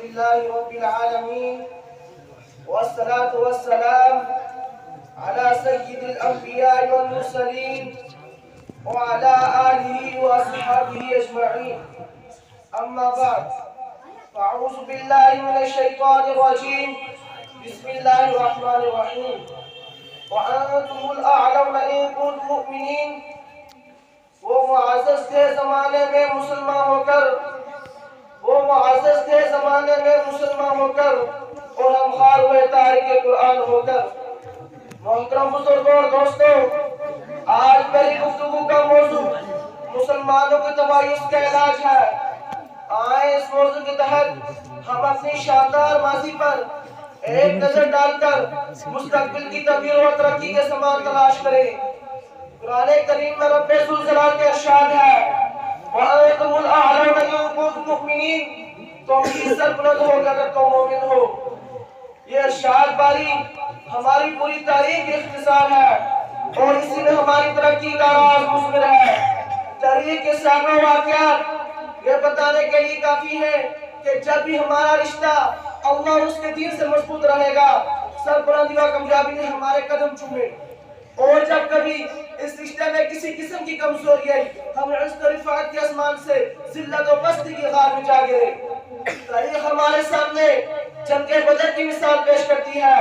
لله رب العالمين والصلاة والسلام على سيد الأنبياء والمرسلين وعلى آله وأصحابه أجمعين. أما بعد، فأعوذ بالله من الشيطان الرجيم. بسم الله الرحمن الرحيم. وأنتم الأعلون إن كنتم مؤمنين. وہ معزز تھے زمانے میں مسلمان ہو کر، وہ معزز تھے زمانے میں مسلمان ہو کر، اور ہم خار ہوئے تاریخ قرآن ہو کر. محترم بزرگوں اور دوستوں، آج میری گفتگو کا موضوع مسلمانوں کی تباہی کا علاج ہے. آئیں اس موضوع کے تحت ہم اپنی شاندار ماضی پر ایک نظر ڈال کر مستقبل کی تبدیلی اور ترقی کے سامان تلاش کریں. قرآن کریم میں رب ذوالجلال کے ارشاد ہے وَأَنْتُمُ الْأَعْلَوْنَ إِن كُنتُم مُؤْمِنِينَ، تم ہی سربلند ہو اگر تم مومن ہو. یہ ارشاد باری ہماری پوری تاریخ کی اختصار ہے اور اسی میں ہماری ترقی کا راز مضمر ہے. تاریخ کے سینکڑوں واقعات یہ بتانے کے لیے کافی ہے کہ جب بھی ہمارا رشتہ اللہ اور اس کے دین سے مضبوط رہے گا، سربلندی و کامیابی نے ہمارے قدم چومے. اور جب کبھی اس رشتے میں کسی قسم کی کمزوری آئی، ہم عزت و رفعت کے آسمان سے ذلت و پستی کی غار میں جا گرے. تاریخ ہمارے سامنے جنگ بدر کی مثال پیش کرتی ہے.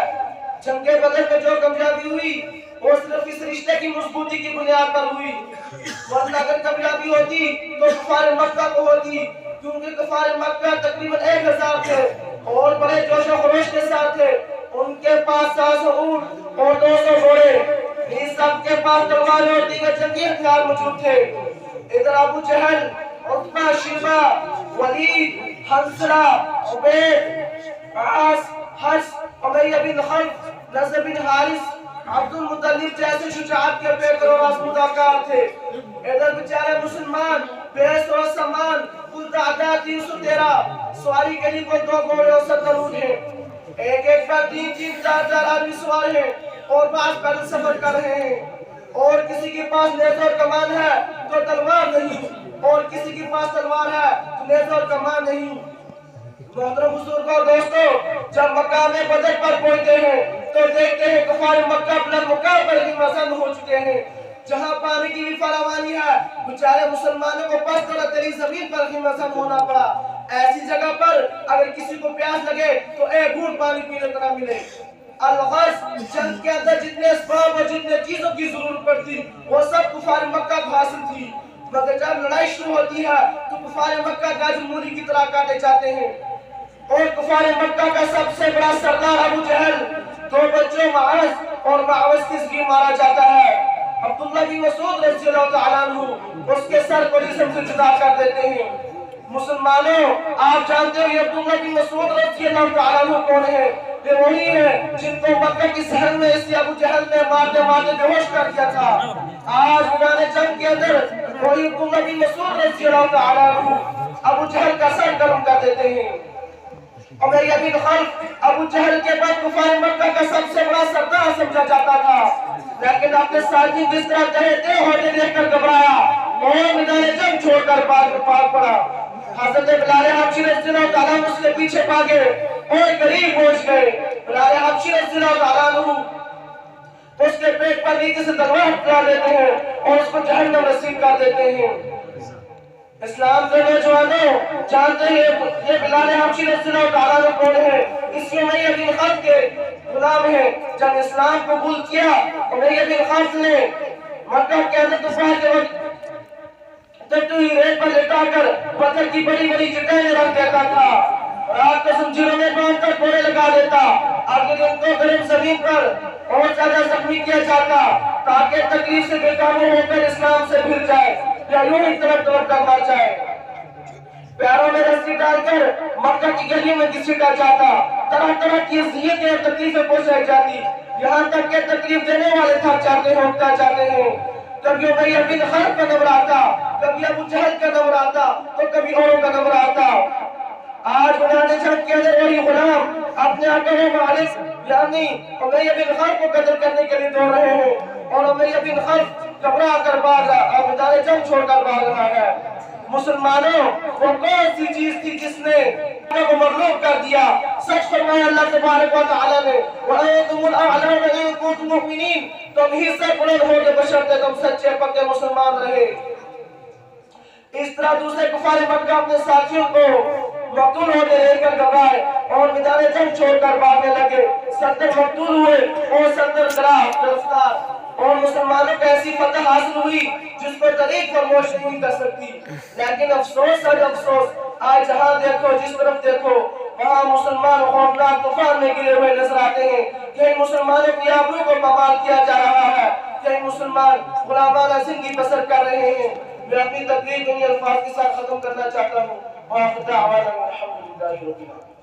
جنگ بدر میں جو کامیابی ہوئی وہ صرف اس رشتے کی مضبوطی کی بنیاد پر ہوئی، ورنہ اگر کامیابی ہوتی تو کفار مکہ کو ہوتی، کیونکہ کفار مکہ تقریباً 1000 تھے اور بڑے جوش و خروش کے ساتھ تھے. ان کے پاس 700 اونٹ اور 200 گھوڑے، ان سب کے پاس تلواریں اور دیگر جنگی ہتھیار موجود تھے. ادھر ابو جہل، عتبہ، شیبہ، ولید، حنظلہ، عبید، عاص، حفص، امیہ بن خلف، نضر بن حارث، عبد المطلب جیسے شجاعت کے پیکر اور آزمودہ کار تھے. ادھر بیچارے مسلمان بیس اور سامان کل تعداد 313، سواری کے لیے کوئی 2 گھوڑے اور 70 اونٹ ہیں. ایک پر 3,000 آدمی سوار ہیں اور بعض پیدل سفر کر رہے ہیں. اور کسی کے پاس نیزہ اور کمان ہے تو تلوار نہیں، اور کسی کے پاس تلوار ہے تو نیزہ اور کمان نہیں. محترم بزرگوں اور دوستوں، جب مقام بدر پر پہنچتے ہیں تو دیکھتے ہیں کفار مکہ بلند مقام پر ہی مزن ہو چکے ہیں. جہاں پانی کی بھی فراوانی ہے، بیچارے مسلمانوں کو پس طرح تری زمین پر ہی مزن ہونا پڑا. ایسی جگہ پر اگر کسی کو پیاس لگے تو ایک گھونٹ پانی پینے کو نہ ملے. الغرض جنگ کے اندر جتنے اسباب اور جتنے چیزوں کی ضرورت پڑتی وہ سب کفار مکہ کو حاصل تھی، مگر جب لڑائی شروع ہوتی ہے تو کفار مکہ گاجر مولی کی طرح کاٹے جاتے ہیں. اور کفار مکہ کا سب سے بڑا سردار ابو جہل 2 بچوں معاذ اور معوذ کی زگی مارا جاتا ہے. عبداللہ بن مسعود رضی اللہ تعالیٰ عنہ اس کے سر کو جسم سے جدا کر دیتے ہیں. مسلمانوں، آپ جانتے ہو یہ عبداللہ بن مسعود رضی اللہ تعالیٰ عنہ کون ہے؟ یہ وہی ہے جن کو مکہ کی صحن میں اسی ابو جہل نے مارتے مارتے بے ہوش کر دیا تھا. آج میدان جنگ کے اندر وہی عبداللہ بن مسعود رضی اللہ تعالیٰ عنہ ابو جہل کا سر گرم کر دیتے ہیں. امیہ بن خلف ابو جہل کے بعد کفار مکہ کا سب سے بڑا سردار سمجھا جاتا تھا، لیکن اپنے ساتھی کس طرح کہتے ہوتے دیکھ کر گھبرایا اور میدان جنگ چھوڑ کر بھاگ پڑا. حضرت بلال حبشی رضی اللہ تعالیٰ عنہ اس کے پیچھے بھاگے اور قریب پہنچ گئے. بلال حبشی رضی اللہ تعالیٰ عنہ اس کے پیٹ پر نیچے سے تلوار ڈال دیتے ہیں اور اس کو جہنم نصیب کر دیتے ہیں. اسلام کے نوجوانوں، جانتے ہیں یہ بلال حبشی رضی اللہ تعالیٰ عنہ کون ہے؟ اس میں امیہ بن خلف کے غلام ہیں. جب اسلام قبول کیا امیہ بن خلف نے مکہ کے اندر دوپہر کے وقت تٹوئی ریت پر لٹا کر پتھر کی بڑی بڑی چٹانیں رکھ دیتا تھا، رات کو زنجیروں میں باندھ کر کوڑے لگا دیتا. اگلے دن کو گرم زمین پر اور زیادہ زخمی کیا جاتا تاکہ تکلیف سے بے قابو ہو کر اسلام سے پھر جائے یا یوں ہی طرف کر مر جائے. پیروں میں رسی ڈال کر مکہ کی گلیوں میں گھسیٹا جاتا، طرح طرح کی اذیتیں اور تکلیفیں پہنچائی جاتی، یہاں تک کہ تکلیف دینے والے تھک جاتے ہیں، اٹھتا جاتے ہیں. کبھی امیہ بن خلف کا نمبر آتا، کبھی ابو جہل کا نمبر آتا تو کبھی اوروں کا نمبر آتا. آج میدان جنگ کے اندر وہی غلام اپنے آقا و مالک یعنی امیہ بن خلف کو قتل کرنے کے لیے دوڑ رہے ہیں اور امیہ بن خلف گھبرا کر بھاگ رہا اور میدان جنگ چھوڑ کر بھاگ رہا ہے. مسلمانوں وہ کون سی چیز تھی جس نے کو مغلوب کر دیا؟ سچ فرمایا اللہ تبارک و تعالیٰ نے وَأَنْتُمُ الْأَعْلَوْنَ إِن كُنتُم مُؤْمِنِينَ، تم ہی سے بلند ہوگے بشرطے تم سچے پکے مسلمان رہے۔ اس طرح دوسرے کفار مکہ اپنے ساتھیوں کو مقتول ہوتے دیکھ کر گھبرائے اور میدان جنگ چھوڑ کر بھاگنے لگے۔ 70 مقتول ہوئے اور 70 گرفتار، اور مسلمانوں کو ایسی فتح حاصل ہوئی جس کو تاریخ فراموش نہیں کر سکتی۔ لیکن افسوس ہے افسوس، آج جہاں دیکھو جس طرف دیکھو وہاں مسلمان خوفناک طوفان میں گرے ہوئے نظر آتے ہیں۔ کئی مسلمانوں کی آبرو کو پامال کیا جا رہا ہے، کئی مسلمان غلامانہ زندگی بسر کر رہے ہیں۔ میں اپنی تقریر انہی الفاظ کے ساتھ ختم کرنا چاہتا ہوں۔ وآخر دعوانا الحمدللہ رب العالمین۔